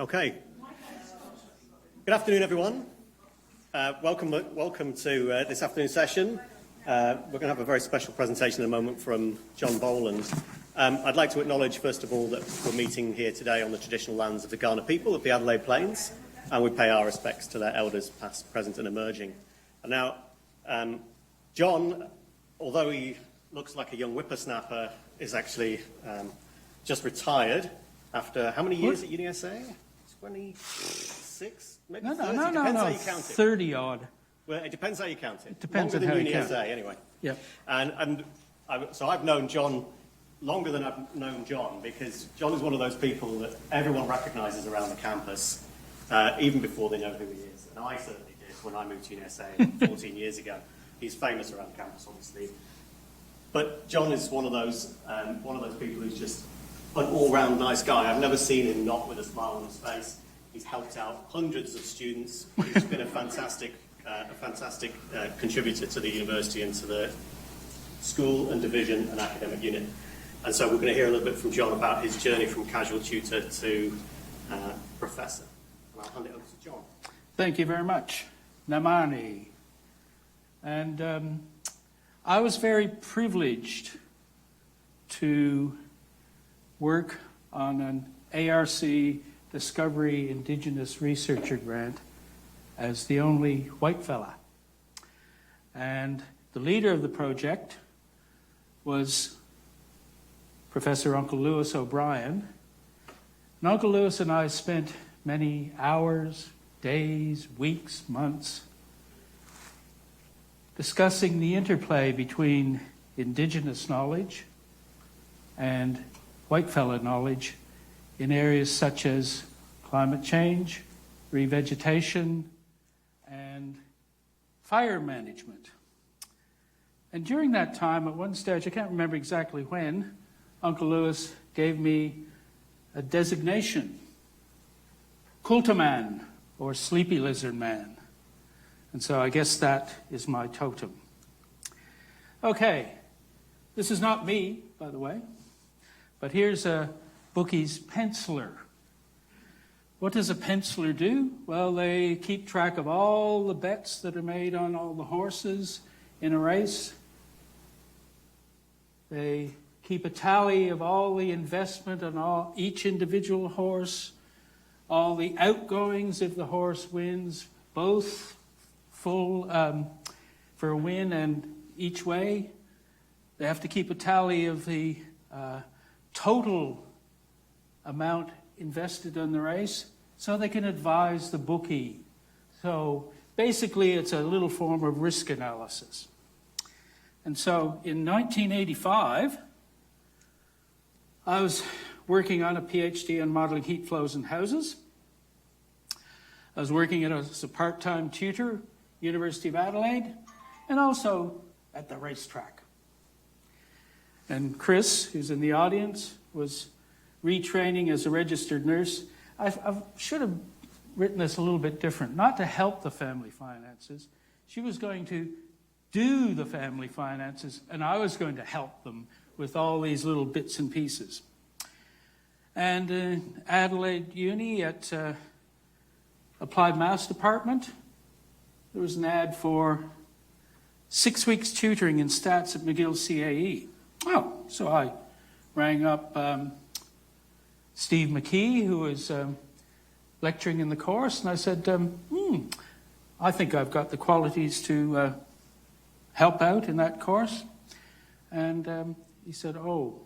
Okay. Good afternoon, everyone. Welcome to this afternoon session. We're going to have a very special presentation in a moment from John Boland. I'd like to acknowledge, first of all, that we're meeting here today on the traditional lands of the Kaurna people of the Adelaide Plains, and we pay our respects to their elders, past, present, and emerging. And now, John, although he looks like a young whippersnapper, is actually just retired after how many years at UniSA? 26? Maybe 30? Depends how you count it. 30-odd. Well, it depends how you count it. It depends on how you count it. Anyway. Yeah. So I've known John longer than I've known John, because John is one of those people that everyone recognises around the campus, even before they know who he is. And I certainly did when I moved to UniSA 14 years ago. He's famous around campus, obviously. But John is one of those people who's just an all-round nice guy. I've never seen him not with a smile on his face. He's helped out hundreds of students. He's been a fantastic contributor to the university and to the school and division and academic unit. And so we're going to hear a little bit from John about his journey from casual tutor to professor. And I'll hand it over to John. Thank you very much. Namani. And I was very privileged to work on an ARC Discovery Indigenous Researcher grant as the only white fella. And the leader of the project was Professor Uncle Lewis O'Brien. And Uncle Lewis and I spent many hours, days, weeks, months discussing the interplay between Indigenous knowledge and white fella knowledge in areas such as climate change, revegetation, and fire management. And during that time, at one stage, I can't remember exactly when, Uncle Lewis gave me a designation, Kultaman, or Sleepy Lizard Man. And so I guess that is my totem. Okay, this is not me, by the way, but here's a bookie's penciler. What does a penciler do? Well, they keep track of all the bets that are made on all the horses in a race. They keep a tally of all the investment on each individual horse, all the outgoings if the horse wins, both full for a win and each way. They have to keep a tally of the total amount invested in the race so they can advise the bookie. So basically it's a little form of risk analysis. And so in 1985, I was working on a PhD on modelling heat flows in houses. I was working as a part-time tutor, University of Adelaide, and also at the racetrack. And Chris, who's in the audience, was retraining as a registered nurse. I should have written this a little bit different, not to help the family finances. She was going to do the family finances, and I was going to help them with all these little bits and pieces. And Adelaide Uni at Applied Maths Department, there was an ad for 6 weeks tutoring in stats at McGill CAE. Oh, so I rang up Steve McKee, who was lecturing in the course, and I said, I think I've got the qualities to help out in that course. And he said, oh,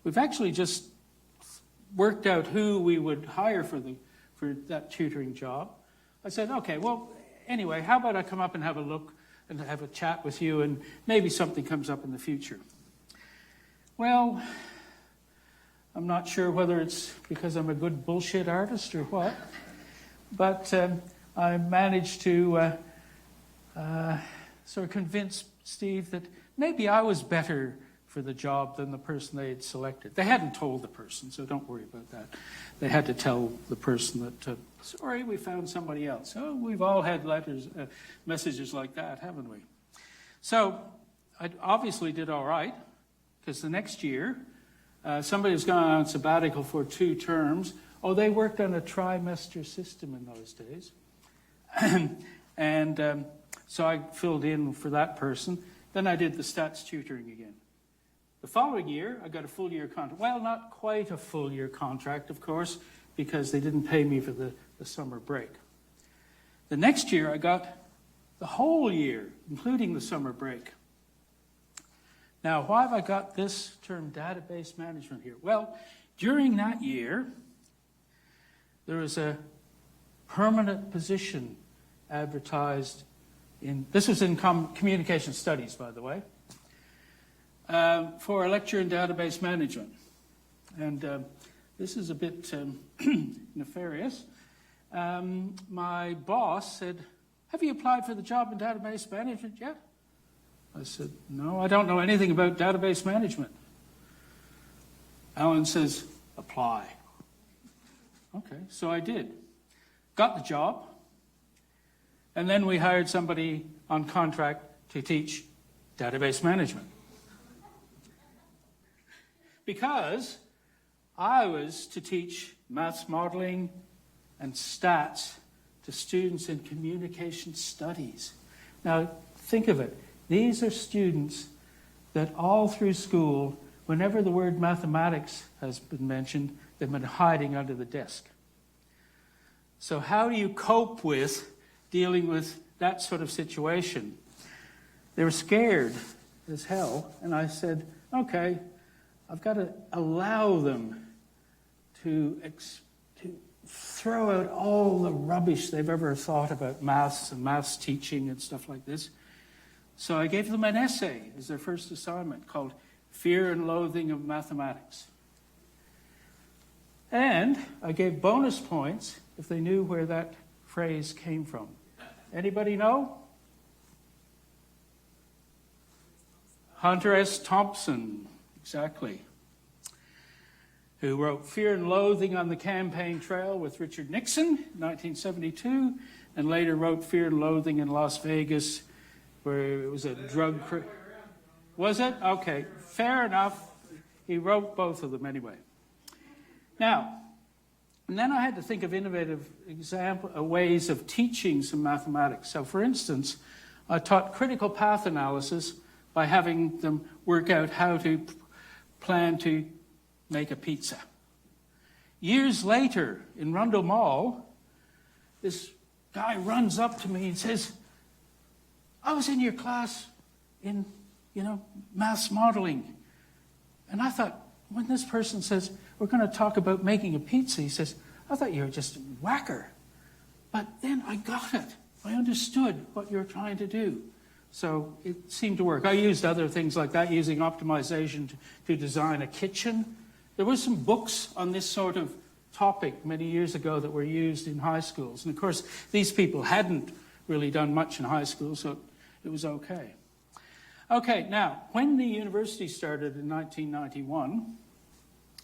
we've actually just worked out who we would hire for that tutoring job. I said, okay, well, anyway, how about I come up and have a look and have a chat with you, and maybe something comes up in the future. Well, I'm not sure whether it's because I'm a good bullshit artist or what, but I managed to sort of convince Steve that maybe I was better for the job than the person they had selected. They hadn't told the person, so don't worry about that. They had to tell the person that, sorry, we found somebody else. Oh, we've all had messages like that, haven't we? So I obviously did all right, because the next year, somebody was gone on sabbatical for 2 terms, Oh, they worked on a trimester system in those days. and so I filled in for that person. Then I did the stats tutoring again. The following year, I got a full year contract. Well, not quite a full year contract, of course, because they didn't pay me for the summer break. The next year, I got the whole year, including the summer break. Now, why have I got this term database management here? Well, during that year, there was a permanent position advertised this was in communication studies, by the way, for a lecture in database management. And this is a bit nefarious. My boss said, "Have you applied for the job in database management yet?" I said, "No, I don't know anything about database management." Alan says, "Apply." Okay, so I did. Got the job. And then we hired somebody on contract to teach database management. Because I was to teach maths modeling and stats to students in communication studies. Now, think of it. These are students that all through school, whenever the word mathematics has been mentioned, they've been hiding under the desk. So how do you cope with dealing with that sort of situation? They were scared as hell, and I said, okay, I've got to allow them to throw out all the rubbish they've ever thought about maths and maths teaching and stuff like this. So I gave them an essay as their first assignment called Fear and Loathing of Mathematics. And I gave bonus points if they knew where that phrase came from. Anybody know? Hunter S. Thompson, exactly, who wrote Fear and Loathing on the Campaign Trail with Richard Nixon in 1972, and later wrote Fear and Loathing in Las Vegas, where it was a drug... Was it? Okay, fair enough. He wrote both of them anyway. Now, and then I had to think of innovative ways of teaching some mathematics. So, for instance, I taught critical path analysis by having them work out how to plan to make a pizza. Years later, in Rundle Mall, this guy runs up to me and says, "I was in your class in, maths modeling." And I thought, when this person says, "We're going to talk about making a pizza," he says, "I thought you were just a whacker." But then I got it. I understood what you were trying to do. So it seemed to work. I used other things like that, using optimization to design a kitchen. There were some books on this sort of topic many years ago that were used in high schools. And of course, these people hadn't really done much in high school, so it was okay. Okay, now, when the university started in 1991,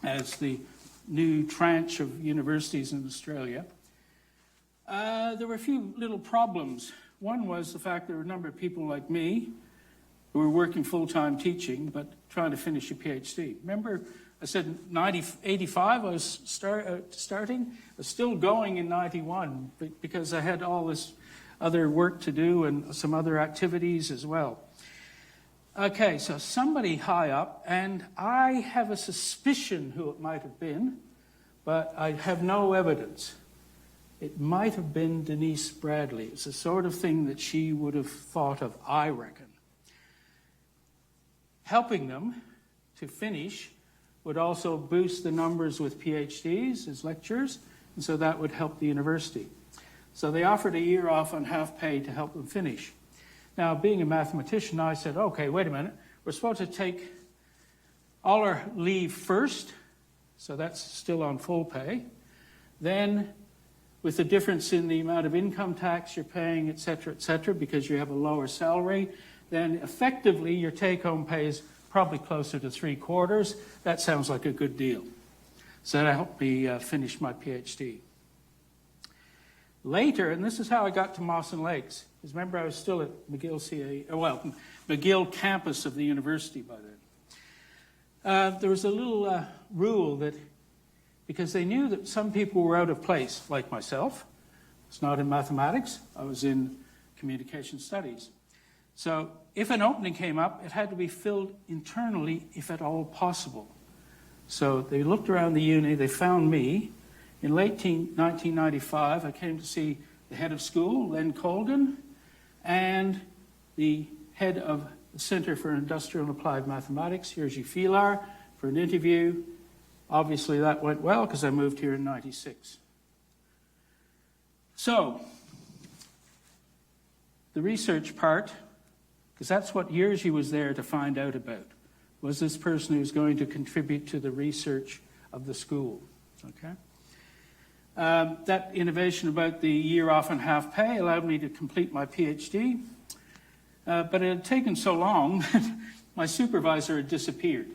as the new tranche of universities in Australia, there were a few little problems. One was the fact there were a number of people like me who were working full-time teaching, but trying to finish a PhD. Remember, I said 85 I was starting? I was still going in 91 because I had all this other work to do and some other activities as well. Okay, so somebody high up, and I have a suspicion who it might have been, but I have no evidence. It might have been Denise Bradley. It's the sort of thing that she would have thought of, I reckon. Helping them to finish would also boost the numbers with PhDs as lecturers, and so that would help the university. So they offered a year off on half pay to help them finish. Now, being a mathematician, I said, okay, wait a minute. We're supposed to take all our leave first, so that's still on full pay. Then, with the difference in the amount of income tax you're paying, et cetera, because you have a lower salary, then effectively your take-home pay is probably closer to 3/4. That sounds like a good deal. So that helped me finish my PhD. Later, and this is how I got to Mawson Lakes, because remember I was still at McGill McGill campus of the university by then. There was a little rule that because they knew that some people were out of place, like myself. It's not in mathematics. I was in communication studies. So if an opening came up, it had to be filled internally, if at all possible. So they looked around the uni, they found me. In late 1995, I came to see the head of school, Len Colgan, and the head of the Center for Industrial and Applied Mathematics, Jerzy Filar, for an interview. Obviously that went well because I moved here in 96. So, the research part, because that's what Jerzy was there to find out about, was this person who was going to contribute to the research of the school. Okay? That innovation about the year off and half pay allowed me to complete my PhD, but it had taken so long that my supervisor had disappeared.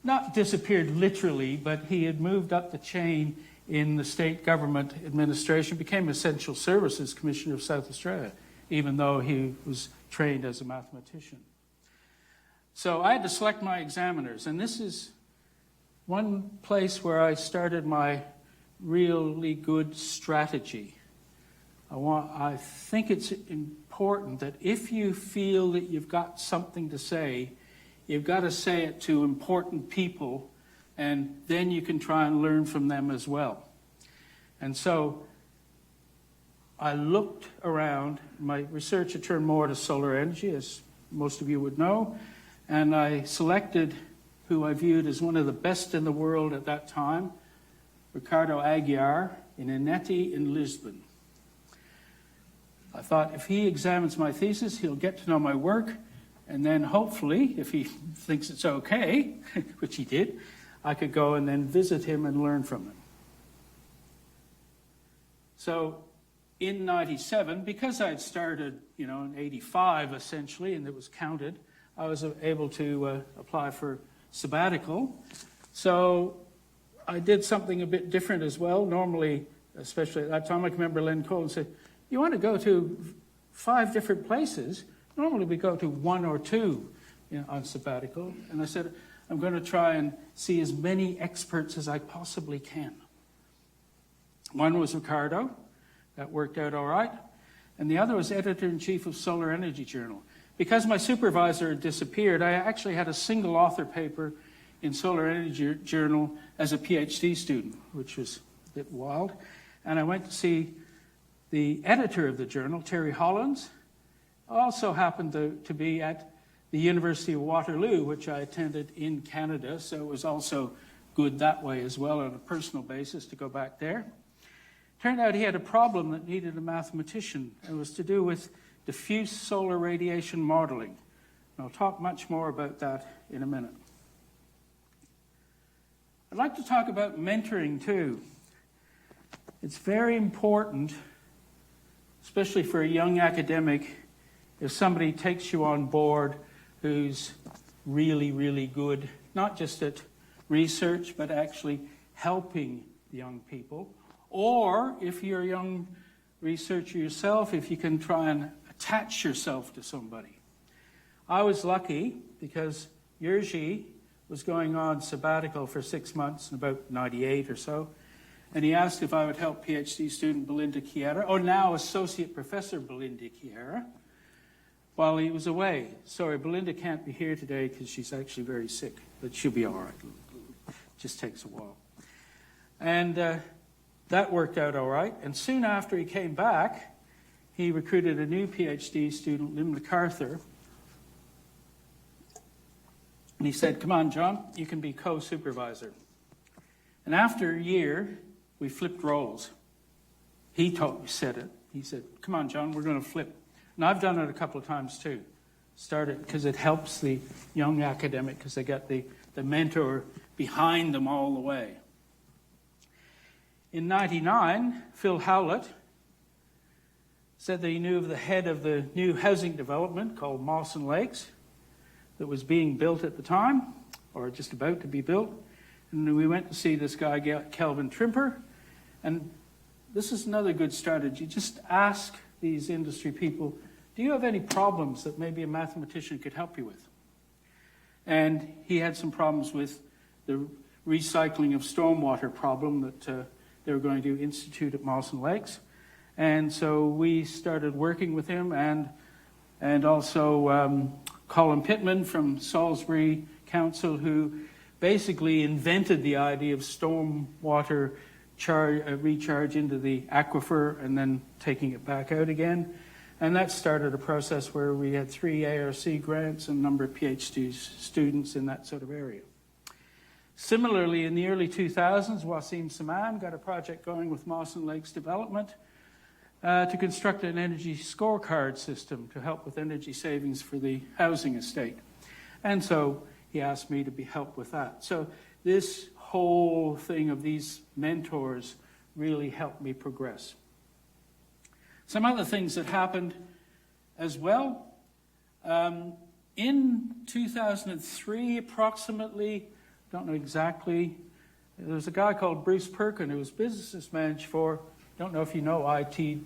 Not disappeared literally, but he had moved up the chain in the state government administration, became Essential Services Commissioner of South Australia, even though he was trained as a mathematician. So I had to select my examiners, and this is one place where I started my really good strategy. I think it's important that if you feel that you've got something to say, you've got to say it to important people, and then you can try and learn from them as well. And so I looked around. My research had turned more to solar energy, as most of you would know, and I selected who I viewed as one of the best in the world at that time, Ricardo Aguiar in Eneti in Lisbon. I thought if he examines my thesis, he'll get to know my work, and then hopefully, if he thinks it's okay, which he did, I could go and then visit him and learn from him. So in 97, because I had started, in 85 essentially, and it was counted, I was able to apply for sabbatical. So I did something a bit different as well. Normally, especially at that time, I can remember Len Cole said, "You want to go to 5 different places? Normally we go to 1 or 2 on sabbatical." And I said, I'm going to try and see as many experts as I possibly can. One was Ricardo. That worked out all right. And the other was editor-in-chief of Solar Energy Journal. Because my supervisor had disappeared, I actually had a single author paper in Solar Energy Journal as a PhD student, which was a bit wild. And I went to see the editor of the journal, Terry Hollins, also happened to be at the University of Waterloo, which I attended in Canada, so it was also good that way as well on a personal basis to go back there. Turned out he had a problem that needed a mathematician. It was to do with diffuse solar radiation modeling. And I'll talk much more about that in a minute. I'd like to talk about mentoring too. It's very important, especially for a young academic, if somebody takes you on board who's really, really good, not just at research, but actually helping young people. Or if you're a young researcher yourself, if you can try and attach yourself to somebody. I was lucky because Jerzy was going on sabbatical for 6 months in about 98 or so, and he asked if I would help PhD student Belinda Chiara, or now Associate Professor Belinda Chiara, while he was away. Sorry, Belinda can't be here today because she's actually very sick, but she'll be all right. It just takes a while. And that worked out all right. And soon after he came back, he recruited a new PhD student, Lynn MacArthur. And he said, "Come on, John, you can be co-supervisor." And after a year, we flipped roles. He said it. He said, "Come on, John, we're going to flip." And I've done it a couple of times too. Started because it helps the young academic because they got the mentor behind them all the way. In 99, Phil Howlett said that he knew of the head of the new housing development called Mawson Lakes that was being built at the time, or just about to be built. And we went to see this guy, Kelvin Trimper. And this is another good strategy. Just ask these industry people, do you have any problems that maybe a mathematician could help you with? And he had some problems with the recycling of stormwater problem that they were going to institute at Mawson Lakes. And so we started working with him, and also Colin Pittman from Salisbury Council, who basically invented the idea of stormwater recharge into the aquifer and then taking it back out again. And that started a process where we had 3 ARC grants and a number of PhD students in that sort of area. Similarly, in the early 2000s, Wasim Saman got a project going with Mawson Lakes Development to construct an energy scorecard system to help with energy savings for the housing estate. And so he asked me to help with that. So this whole thing of these mentors really helped me progress. Some other things that happened as well. In 2003, approximately, don't know exactly, there was a guy called Bruce Perkin who was business manager for, don't know if you know ITEE,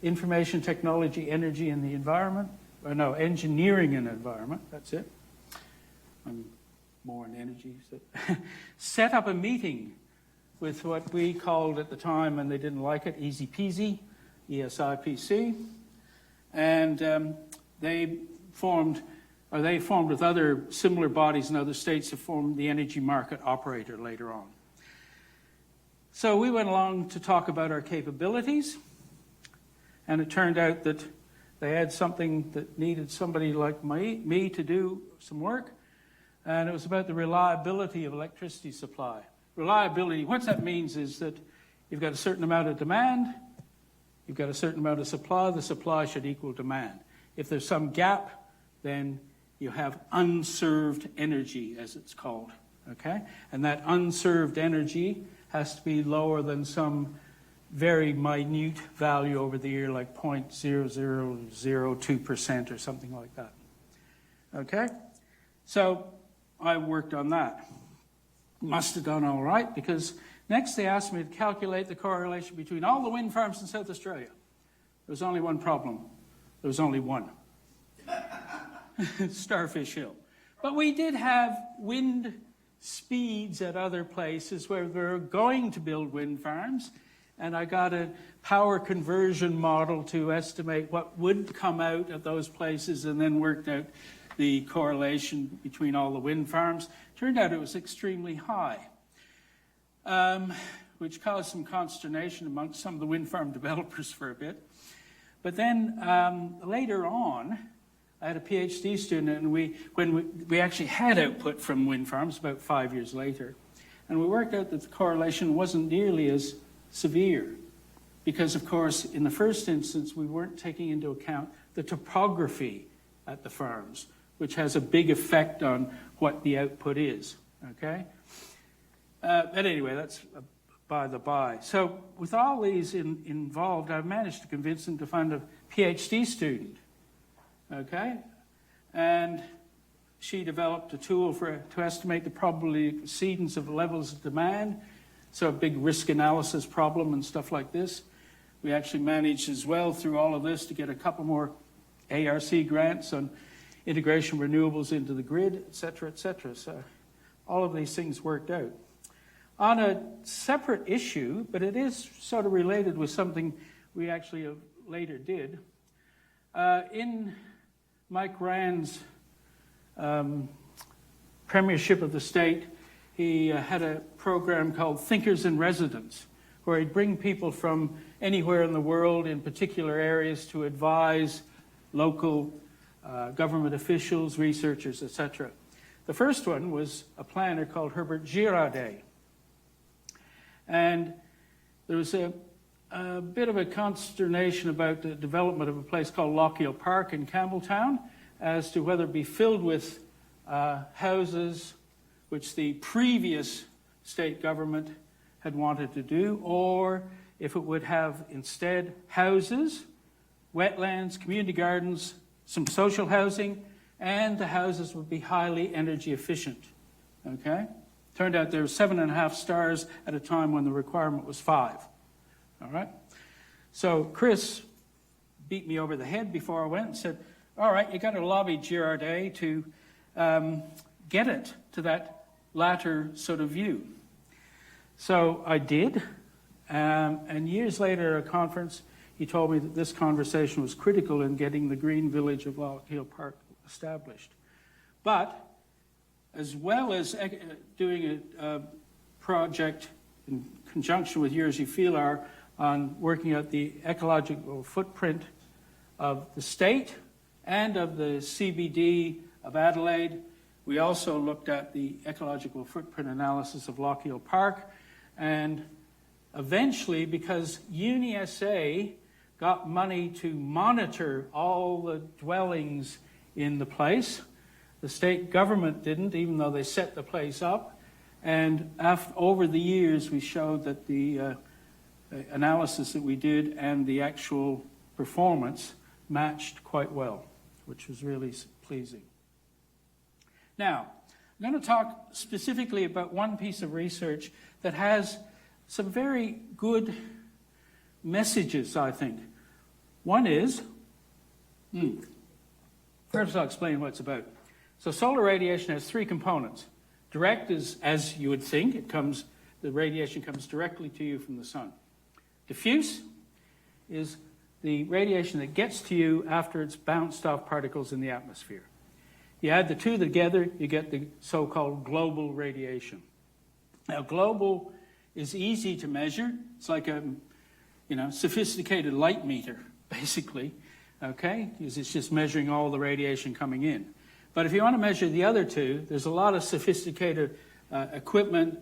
Information Technology, Energy and the Environment, or no, Engineering and Environment, that's it. I'm more in energy. So set up a meeting with what we called at the time, and they didn't like it, Easy Peasy, ESIPC, and they formed with other similar bodies in other states to form the Energy Market Operator later on. So we went along to talk about our capabilities, and it turned out that they had something that needed somebody like me to do some work, and it was about the reliability of electricity supply. Reliability, what that means is that you've got a certain amount of demand, you've got a certain amount of supply, the supply should equal demand. If there's some gap, then you have unserved energy, as it's called, okay? And that unserved energy has to be lower than some very minute value over the year, like 0.0002% or something like that, okay? So I worked on that. Must have done all right, because next they asked me to calculate the correlation between all the wind farms in South Australia. There was only one problem. There was only one. Starfish Hill. But we did have wind speeds at other places where we were going to build wind farms, and I got a power conversion model to estimate what would come out of those places, and then worked out the correlation between all the wind farms. Turned out it was extremely high, which caused some consternation amongst some of the wind farm developers for a bit. But then later on, I had a PhD student, and when we actually had output from wind farms about 5 years later, and we worked out that the correlation wasn't nearly as severe, because of course in the first instance we weren't taking into account the topography at the farms, which has a big effect on what the output is, okay? But anyway, that's by the by. So with all these involved, I managed to convince them to find a PhD student, okay? And she developed a tool to estimate the probability exceedance of levels of demand, so a big risk analysis problem and stuff like this. We actually managed as well through all of this to get a couple more ARC grants on integration of renewables into the grid, et cetera, et cetera. So all of these things worked out. On a separate issue, but it is sort of related with something we actually later did, in Mike Rand's premiership of the state, he had a program called Thinkers in Residence, where he'd bring people from anywhere in the world in particular areas to advise local government officials, researchers, etc. The first one was a planner called Herbert Girardet. And there was a bit of a consternation about the development of a place called Lochiel Park in Campbelltown as to whether it be filled with houses, which the previous state government had wanted to do, or if it would have instead houses, wetlands, community gardens, some social housing, and the houses would be highly energy efficient, okay? Turned out there were 7.5 stars at a time when the requirement was 5, all right? So Chris beat me over the head before I went and said, all right, you got to lobby Girardet to get it to that latter sort of view. So I did, and years later at a conference, he told me that this conversation was critical in getting the green village of Loch Hill Park established. But as well as doing a project in conjunction with yours, you feel are on working out the ecological footprint of the state and of the CBD of Adelaide. We also looked at the ecological footprint analysis of Loch Hill Park, and eventually, because UniSA got money to monitor all the dwellings in the place, the state government didn't, even though they set the place up. And over the years, we showed that the analysis that we did and the actual performance matched quite well, which was really pleasing. Now, I'm going to talk specifically about one piece of research that has some very good messages, I think. One is, first I'll explain what it's about. So solar radiation has three components. Direct is, as you would think, the radiation comes directly to you from the sun. Diffuse is the radiation that gets to you after it's bounced off particles in the atmosphere. You add the two together, you get the so-called global radiation. Now, global is easy to measure. It's like a sophisticated light meter, basically, okay? Because it's just measuring all the radiation coming in. But if you want to measure the other two, there's a lot of sophisticated equipment.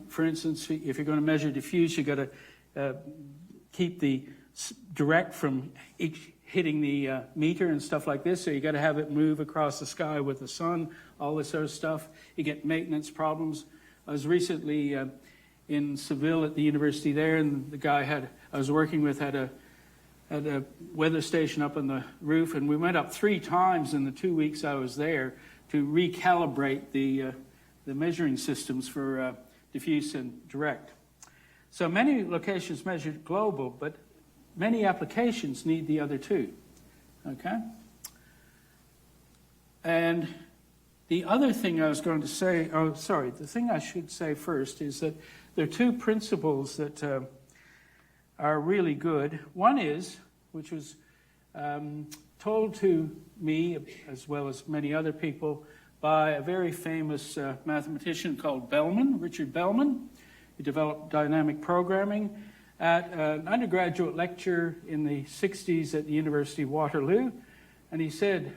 For instance, if you're going to measure diffuse, you've got to keep the direct from hitting the meter and stuff like this. So you've got to have it move across the sky with the sun, all this sort of stuff. You get maintenance problems. I was recently in Seville at the university there, and the guy I was working with had a weather station up on the roof, and we went up 3 times in the 2 weeks I was there to recalibrate the measuring systems for diffuse and direct. So many locations measured global, but many applications need the other two, okay? And the other thing I was going to say, the thing I should say first is that there are 2 principles that are really good. One is, which was told to me, as well as many other people, by a very famous mathematician called Richard Bellman, who developed dynamic programming at an undergraduate lecture in the 60s at the University of Waterloo. And he said,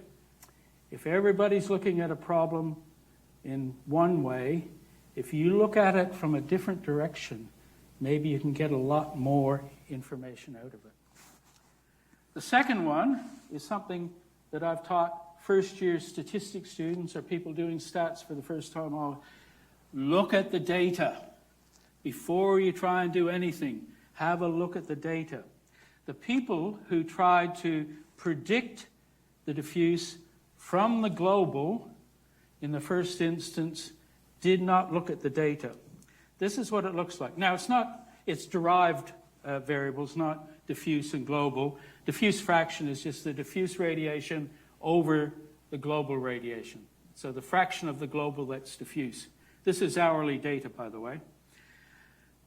if everybody's looking at a problem in one way, if you look at it from a different direction, maybe you can get a lot more information out of it. The second one is something that I've taught first-year statistics students or people doing stats for the first time. Look at the data. Before you try and do anything, have a look at the data. The people who tried to predict the diffuse from the global in the first instance did not look at the data. This is what it looks like. Now, it's derived variables, not diffuse and global. Diffuse fraction is just the diffuse radiation over the global radiation. So the fraction of the global that's diffuse. This is hourly data, by the way.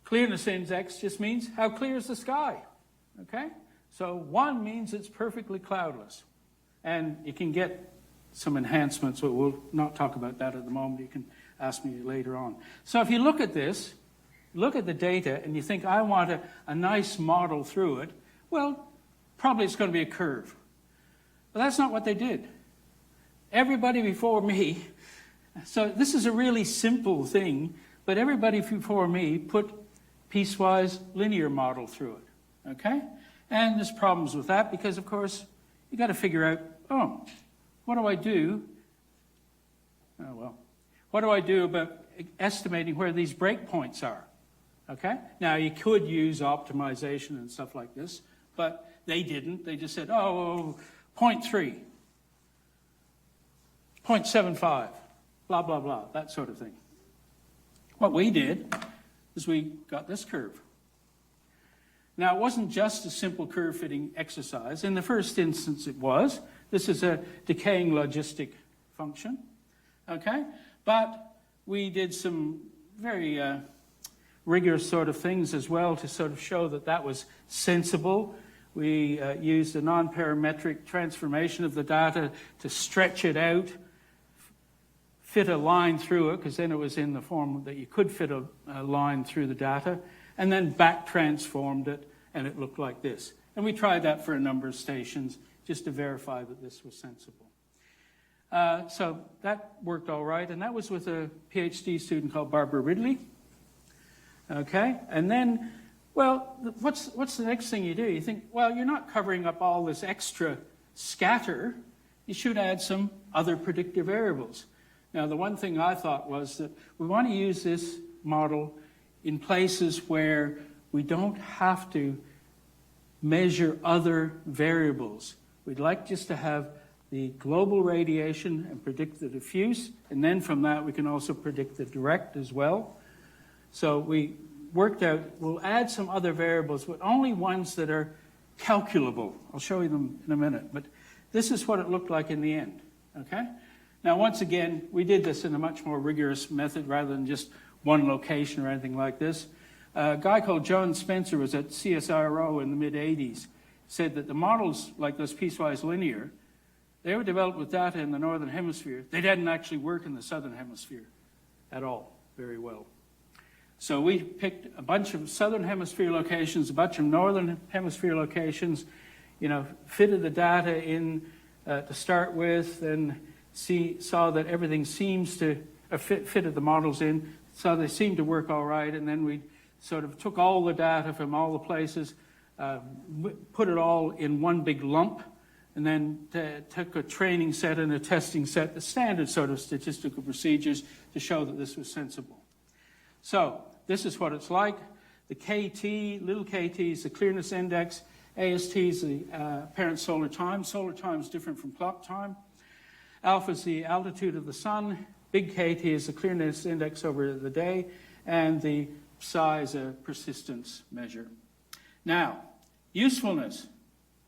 Clearness index just means how clear is the sky, okay? So 1 means it's perfectly cloudless. And you can get some enhancements, but we'll not talk about that at the moment. You can ask me later on. So if you look at this, look at the data, and you think, I want a nice model through it, well, probably it's going to be a curve. But that's not what they did. Everybody before me, so this is a really simple thing, but everybody before me put piecewise linear model through it, okay? And there's problems with that because, of course, you got to figure out, what do I do? What do I do about estimating where these breakpoints are? Okay? Now, you could use optimization and stuff like this, but they didn't. They just said, 0.3, 0.75, blah, blah, blah, that sort of thing. What we did is we got this curve. Now, it wasn't just a simple curve-fitting exercise. In the first instance, it was. This is a decaying logistic function, okay? But we did some very rigorous sort of things as well to sort of show that that was sensible. We used a non-parametric transformation of the data to stretch it out, fit a line through it, because then it was in the form that you could fit a line through the data, and then back transformed it, and it looked like this. And we tried that for a number of stations just to verify that this was sensible. So that worked all right, and that was with a PhD student called Barbara Ridley. Okay, and then, well, what's the next thing you do? You think, well, you're not covering up all this extra scatter. You should add some other predictive variables. Now, the one thing I thought was that we want to use this model in places where we don't have to measure other variables. We'd like just to have the global radiation and predict the diffuse, and then from that we can also predict the direct as well. So we worked out, we'll add some other variables, but only ones that are calculable. I'll show you them in a minute, but this is what it looked like in the end, okay? Now, once again, we did this in a much more rigorous method rather than just one location or anything like this. A guy called John Spencer was at CSIRO in the mid-'80s, said that the models, like those piecewise linear, they were developed with data in the northern hemisphere. They didn't actually work in the southern hemisphere at all very well. So we picked a bunch of southern hemisphere locations, a bunch of northern hemisphere locations, fitted the data in to start with, and saw that everything seems to fitted the models in, so they seemed to work all right, and then we sort of took all the data from all the places, put it all in one big lump, and then took a training set and a testing set, the standard sort of statistical procedures to show that this was sensible. So this is what it's like. The KT, little kt is the clearness index, AST is the apparent solar time. Solar time is different from clock time. Alpha is the altitude of the sun. Big KT is the clearness index over the day, and the psi is a persistence measure. Now, usefulness.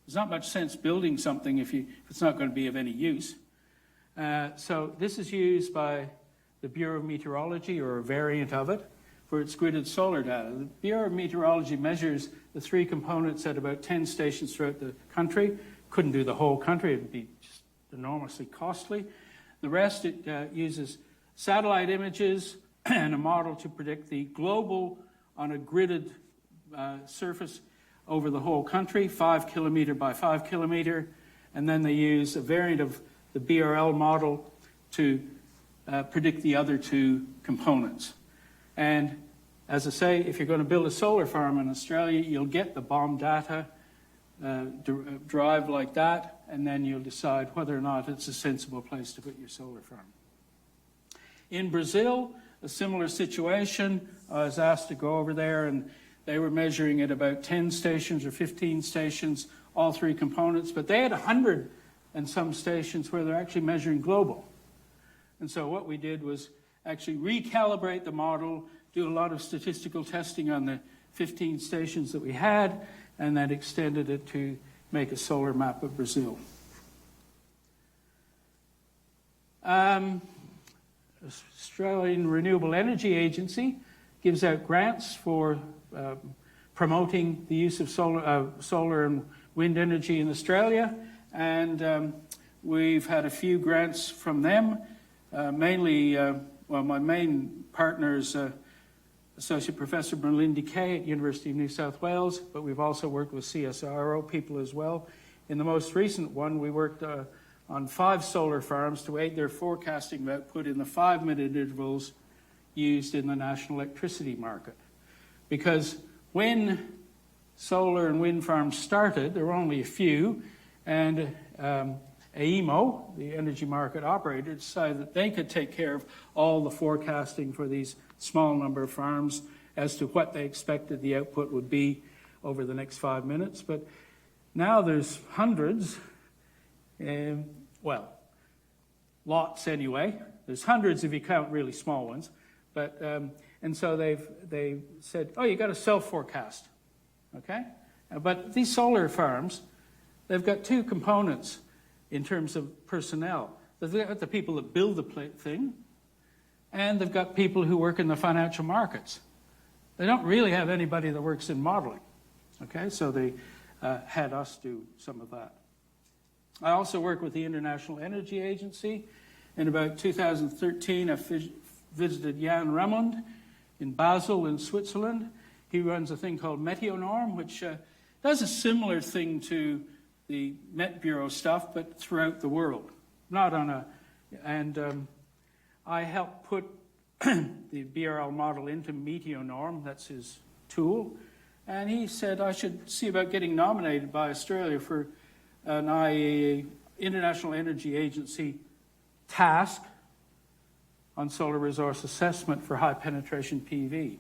There's not much sense building something if it's not going to be of any use. So this is used by the Bureau of Meteorology, or a variant of it, for its gridded solar data. The Bureau of Meteorology measures the three components at about 10 stations throughout the country. Couldn't do the whole country, it would be just enormously costly. The rest, it uses satellite images and a model to predict the global on a gridded surface over the whole country, 5 kilometer by 5 kilometer, and then they use a variant of the BRL model to predict the other two components. And as I say, if you're going to build a solar farm in Australia, you'll get the BOM data derived like that, and then you'll decide whether or not it's a sensible place to put your solar farm. In Brazil, a similar situation. I was asked to go over there, and they were measuring at about 10 stations or 15 stations, all three components, but they had 100 and some stations where they're actually measuring global. And so what we did was actually recalibrate the model, do a lot of statistical testing on the 15 stations that we had, and then extended it to make a solar map of Brazil. Australian Renewable Energy Agency gives out grants for promoting the use of solar and wind energy in Australia, and we've had a few grants from them, mainly, my main partner is Associate Professor Melinda Kay at University of New South Wales, but we've also worked with CSIRO people as well. In the most recent one, we worked on 5 solar farms to aid their forecasting of output in the 5-minute intervals used in the national electricity market. Because when solar and wind farms started, there were only a few, and AEMO, the energy market operator, decided that they could take care of all the forecasting for these small number of farms as to what they expected the output would be over the next 5 minutes. But now there's hundreds, lots anyway. There's hundreds if you count really small ones. But and so they said, oh, you got to self-forecast, okay? But these solar farms, they've got 2 components in terms of personnel. They've got the people that build the thing, and they've got people who work in the financial markets. They don't really have anybody that works in modeling. Okay, so they had us do some of that. I also work with the International Energy Agency. In about 2013, I visited Jan Remond in Basel in Switzerland. He runs a thing called Meteonorm, which does a similar thing to the Met Bureau stuff, but throughout the world. Not on a... And I helped put the BRL model into Meteonorm. That's his tool. And he said I should see about getting nominated by Australia for an IEA, International Energy Agency, task on solar resource assessment for high penetration PV.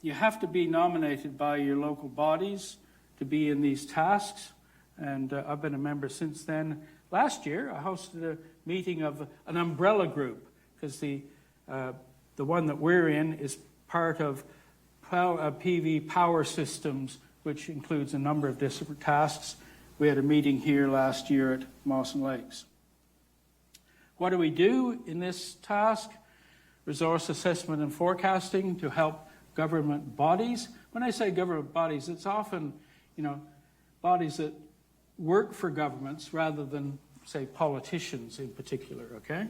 You have to be nominated by your local bodies to be in these tasks, and I've been a member since then. Last year, I hosted a meeting of an umbrella group, because the one that we're in is part of PV power systems, which includes a number of different tasks. We had a meeting here last year at Mawson Lakes. What do we do in this task? Resource assessment and forecasting to help government bodies. When I say government bodies, it's often, bodies that work for governments rather than, say, politicians in particular, okay?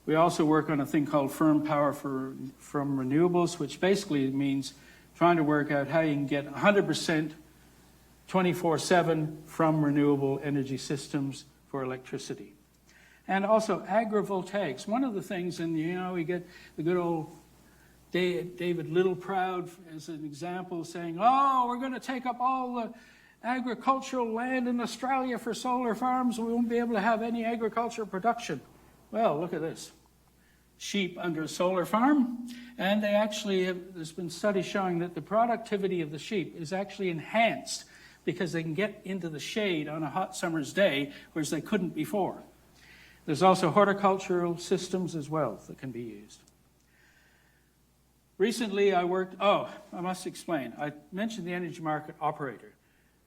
We also work on a thing called firm power from renewables, which basically means trying to work out how you can get 100% 24/7 from renewable energy systems for electricity. And also agrivoltaics. One of the things, and we get the good old David Littleproud as an example saying, oh, we're going to take up all the agricultural land in Australia for solar farms. We won't be able to have any agricultural production. Well, look at this. Sheep under a solar farm, and they actually there's been studies showing that the productivity of the sheep is actually enhanced because they can get into the shade on a hot summer's day, whereas they couldn't before. There's also horticultural systems as well that can be used. Recently I must explain. I mentioned the Energy Market Operator.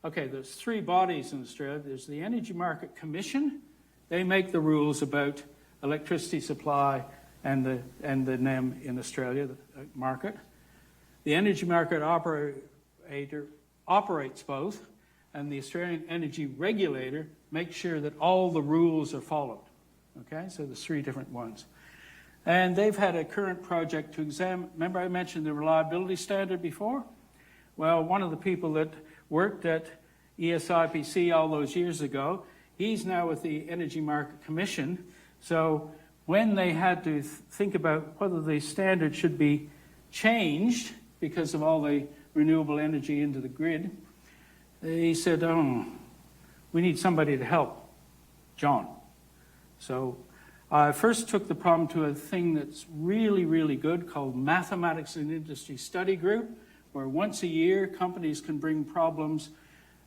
Okay, there's three bodies in Australia. There's the Energy Market Commission. They make the rules about electricity supply and the NEM in Australia, the market. The Energy Market Operator operates both, and the Australian Energy Regulator makes sure that all the rules are followed. Okay, so there's three different ones. And they've had a current project to examine. Remember I mentioned the reliability standard before? Well, one of the people that worked at ESIPC all those years ago, he's now with the Energy Market Commission. So when they had to think about whether the standard should be changed because of all the renewable energy into the grid, he said, we need somebody to help John. So I first took the problem to a thing that's really, really good called Mathematics and Industry Study Group, where once a year companies can bring problems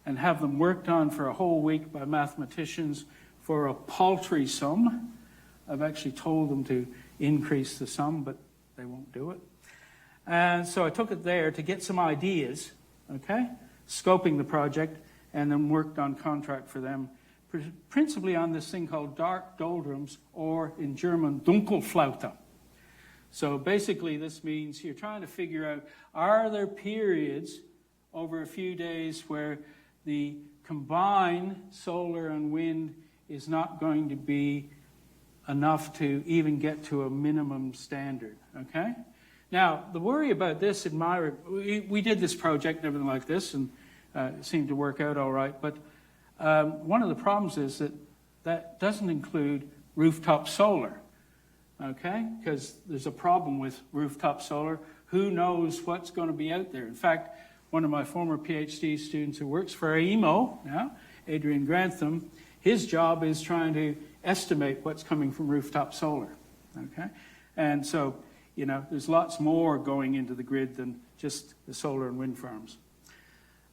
and have them worked on for a whole week by mathematicians for a paltry sum. I've actually told them to increase the sum, but they won't do it. And so I took it there to get some ideas, okay, scoping the project, and then worked on contract for them, principally on this thing called dark doldrums, or in German, Dunkelflaute. So basically this means you're trying to figure out, are there periods over a few days where the combined solar and wind is not going to be enough to even get to a minimum standard, okay? Now, the worry about this we did this project and everything like this, and it seemed to work out all right, but one of the problems is that that doesn't include rooftop solar, okay? Because there's a problem with rooftop solar. Who knows what's going to be out there? In fact, one of my former PhD students who works for AEMO now, Adrian Grantham, his job is trying to estimate what's coming from rooftop solar, okay? And so, there's lots more going into the grid than just the solar and wind farms.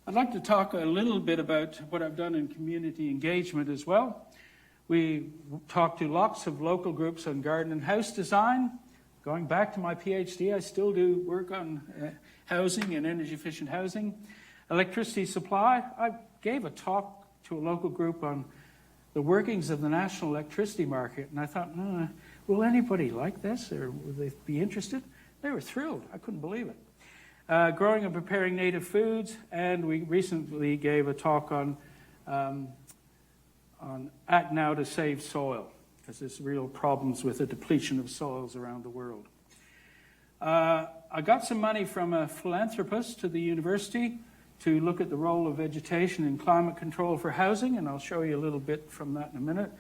I'd like to talk a little bit about what I've done in community engagement as well. We talked to lots of local groups on garden and house design. Going back to my PhD, I still do work on housing and energy efficient housing. Electricity supply, I gave a talk to a local group on the workings of the national electricity market, and I thought, will anybody like this, or will they be interested? They were thrilled. I couldn't believe it. Growing and preparing native foods, and we recently gave a talk on Act Now to Save Soil, because there's real problems with the depletion of soils around the world. I got some money from a philanthropist to the university to look at the role of vegetation in climate control for housing, and I'll show you a little bit from that in a minute.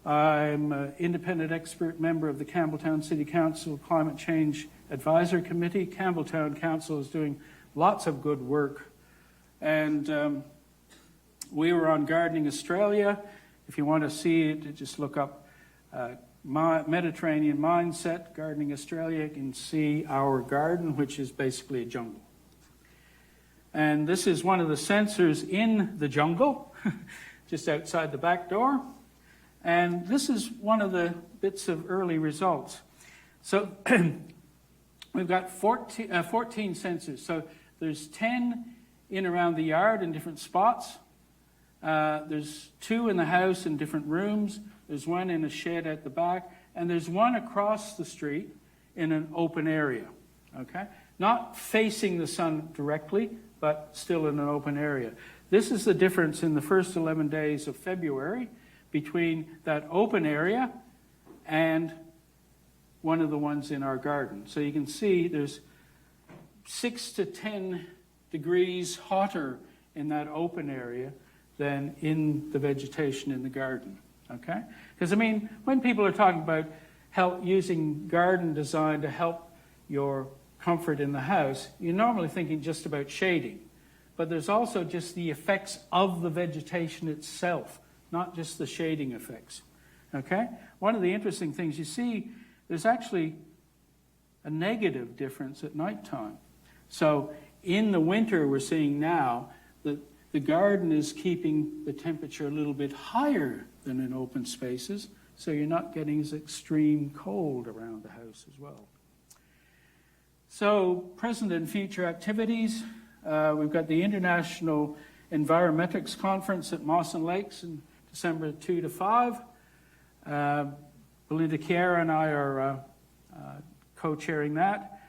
I'm an independent expert member of the Campbelltown City Council Climate Change Advisory Committee. Campbelltown Council is doing lots of good work. And we were on Gardening Australia. If you want to see it, just look up Mediterranean Mindset, Gardening Australia. You can see our garden, which is basically a jungle. And this is one of the sensors in the jungle, just outside the back door. And this is one of the bits of early results. So we've got 14 sensors. So there's 10 in around the yard in different spots. There's 2 in the house in different rooms. There's 1 in a shed at the back. And there's 1 across the street in an open area. Okay? Not facing the sun directly, but still in an open area. This is the difference in the first 11 days of February between that open area and one of the ones in our garden. So you can see there's 6 to 10 degrees hotter in that open area than in the vegetation in the garden. Okay? Because, I mean, when people are talking about using garden design to help your comfort in the house, you're normally thinking just about shading. But there's also just the effects of the vegetation itself, not just the shading effects. Okay? One of the interesting things you see, there's actually a negative difference at nighttime. So in the winter we're seeing now that the garden is keeping the temperature a little bit higher than in open spaces, so you're not getting as extreme cold around the house as well. So present and future activities. We've got the International Environmetics Conference at Mawson Lakes in December 2 to 5. Belinda Chiara and I are co-chairing that.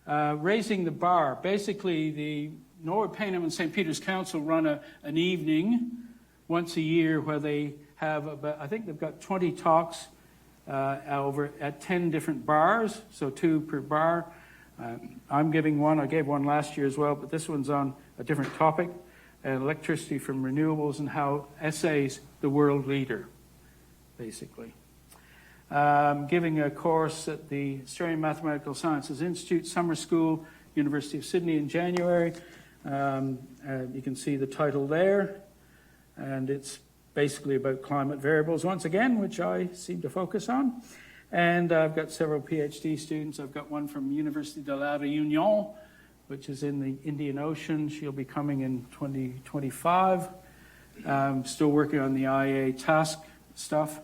Raising the bar. Basically, the Norwood, Payneham and St. Peter's Council run an evening once a year where they have about, I think they've got 20 talks over at 10 different bars, so 2 per bar. I'm giving one. I gave one last year as well, but this one's on a different topic, electricity from renewables and how SA's the world leader, basically. Giving a course at the Australian Mathematical Sciences Institute Summer School, University of Sydney in January. You can see the title there, and it's basically about climate variables once again, which I seem to focus on. And I've got several PhD students. I've got one from Université de la Réunion, which is in the Indian Ocean. She'll be coming in 2025. Still working on the IA task stuff.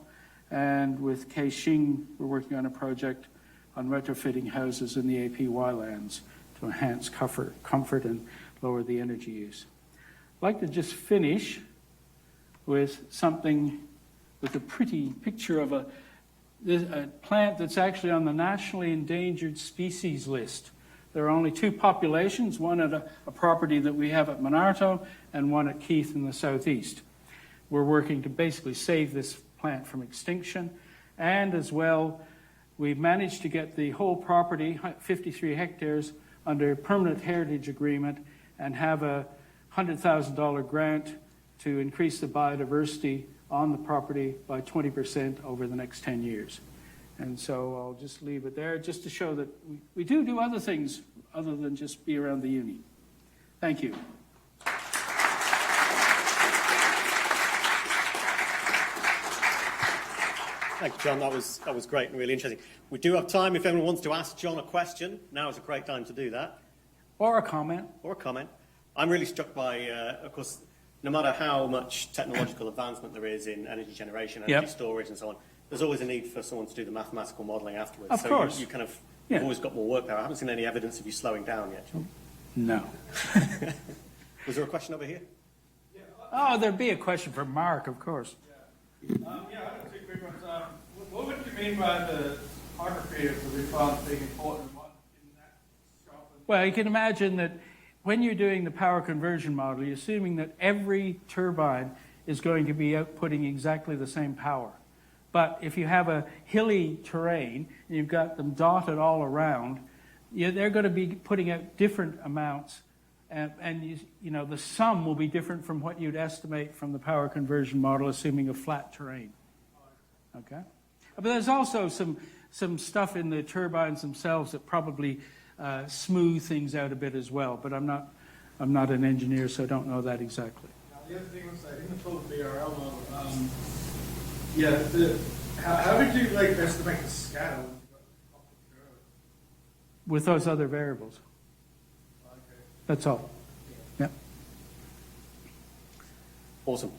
And with Kei Xing, we're working on a project on retrofitting houses in the APY lands to enhance comfort and lower the energy use. I'd like to just finish with something with a pretty picture of a plant that's actually on the nationally endangered species list. There are only 2 populations, one at a property that we have at Monarto and one at Keith in the southeast. We're working to basically save this plant from extinction, and as well, we've managed to get the whole property, 53 hectares, under a permanent heritage agreement and have a $100,000 grant to increase the biodiversity on the property by 20% over the next 10 years. And so I'll just leave it there just to show that we do other things other than just be around the uni. Thank you. Thank you, John. That was great and really interesting. We do have time if anyone wants to ask John a question. Now is a great time to do that. Or a comment. I'm really struck by, of course, no matter how much technological advancement there is in energy generation, energy storage and so on, there's always a need for someone to do the mathematical modelling afterwards. Of course. You kind of, you've always got more work there. I haven't seen any evidence of you slowing down yet, John. No. Was there a question over here? Oh, there'd be a question for Mark, of course. I have 2 quick ones. What would you mean by the topography of the farm being important in that scope? Well, you can imagine that when you're doing the power conversion model, you're assuming that every turbine is going to be outputting exactly the same power. But if you have a hilly terrain and you've got them dotted all around, they're going to be putting out different amounts, and the sum will be different from what you'd estimate from the power conversion model, assuming a flat terrain. Okay, but there's also some stuff in the turbines themselves that probably smooth things out a bit as well. But I'm not an engineer, so I don't know that exactly. Now, the other thing was that in the full BRL model, how did you estimate the scale when you got the top of the curve? With those other variables. Okay. That's all. Yeah. Awesome.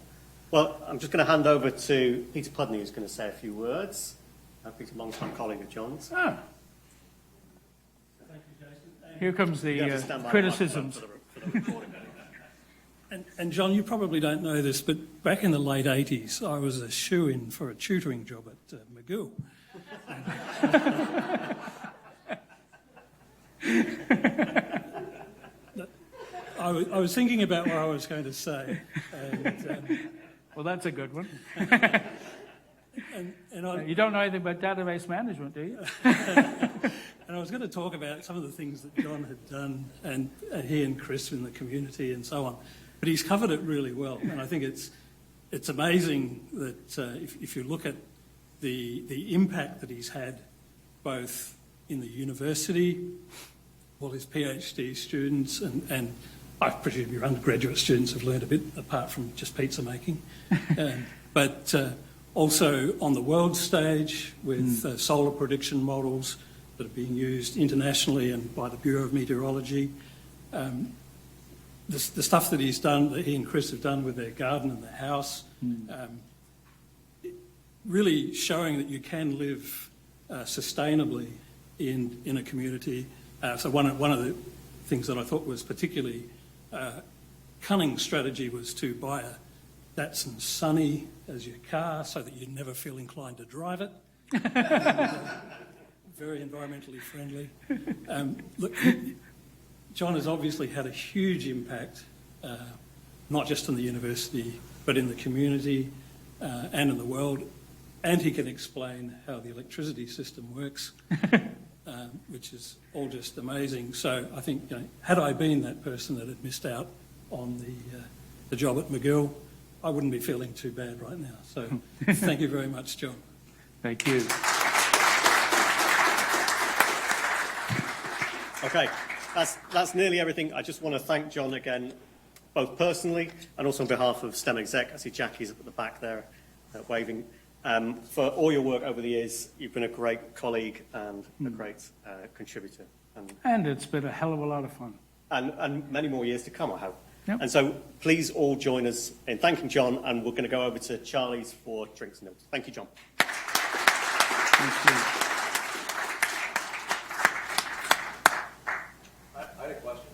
Well, I'm just going to hand over to Peter Pludney, who's going to say a few words. Peter's a long-time colleague of John's. Ah. Thank you, Jason. Here comes You have to stand the by criticisms. the microphone for the recording. And John, you probably don't know this, but back in the late 80s, I was a shoo-in for a tutoring job at McGill. I was thinking about what I was going to say. And, Well, that's a good one. and You don't know anything about database management, do you? And I was going to talk about some of the things that John had done, and he and Chris in the community and so on. But he's covered it really well, and I think it's amazing that if you look at the impact that he's had, both in the university, all his PhD students, and I presume your undergraduate students have learned a bit apart from just pizza making, but also on the world stage with solar prediction models that are being used internationally and by the Bureau of Meteorology. The stuff that he's done, that he and Chris have done with their garden and their house, really showing that you can live sustainably in a community. So one of the things that I thought was particularly cunning strategy was to buy a Datsun Sunny as your car so that you never feel inclined to drive it. Very environmentally friendly. Look, John has obviously had a huge impact, not just in the university, but in the community and in the world. And he can explain how the electricity system works, which is all just amazing. So I think, had I been that person that had missed out on the job at McGill, I wouldn't be feeling too bad right now. So thank you very much, John. Thank you. Okay, that's nearly everything. I just want to thank John again, both personally and also on behalf of STEM Exec. I see Jackie's up at the back there waving. For all your work over the years, you've been a great colleague and a great contributor. And it's been a hell of a lot of fun. And many more years to come, I hope. Yep. And so please all join us in thanking John, and we're going to go over to Charlie's for drinks and notes. Thank you, John. Thank you. I had a question.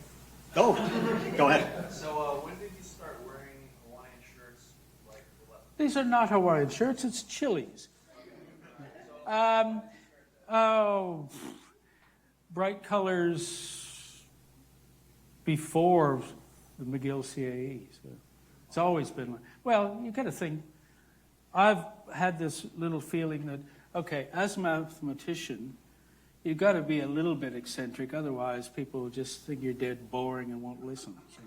Go ahead. So when did you start wearing Hawaiian shirts like the left? These are not Hawaiian shirts, it's Chili's. Bright colors before the McGill CAE. So it's always been like, well, you got to think, I've had this little feeling that, okay, as a mathematician, you've got to be a little bit eccentric, otherwise people will just think you're dead boring and won't listen. So,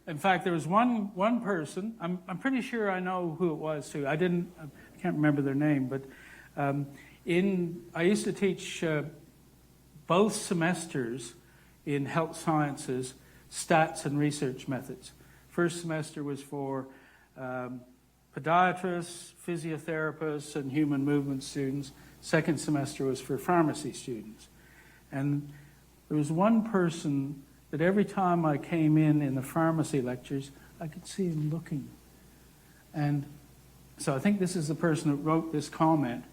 in fact, there was one person, I'm pretty sure I know who it was too. I can't remember their name, but I used to teach both semesters in health sciences, stats and research methods. First semester was for podiatrists, physiotherapists, and human movement students. Second semester was for pharmacy students. And there was one person that every time I came in the pharmacy lectures, I could see him looking. And so I think this is the person that wrote this comment,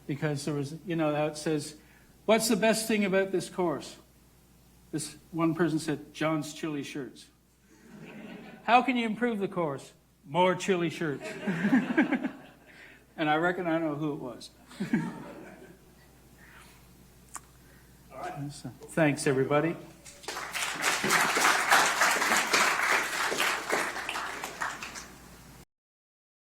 because there was, how it says, what's the best thing about this course? This one person said, John's chili shirts. How can you improve the course? More chili shirts. And I reckon I know who it was. Thanks, everybody.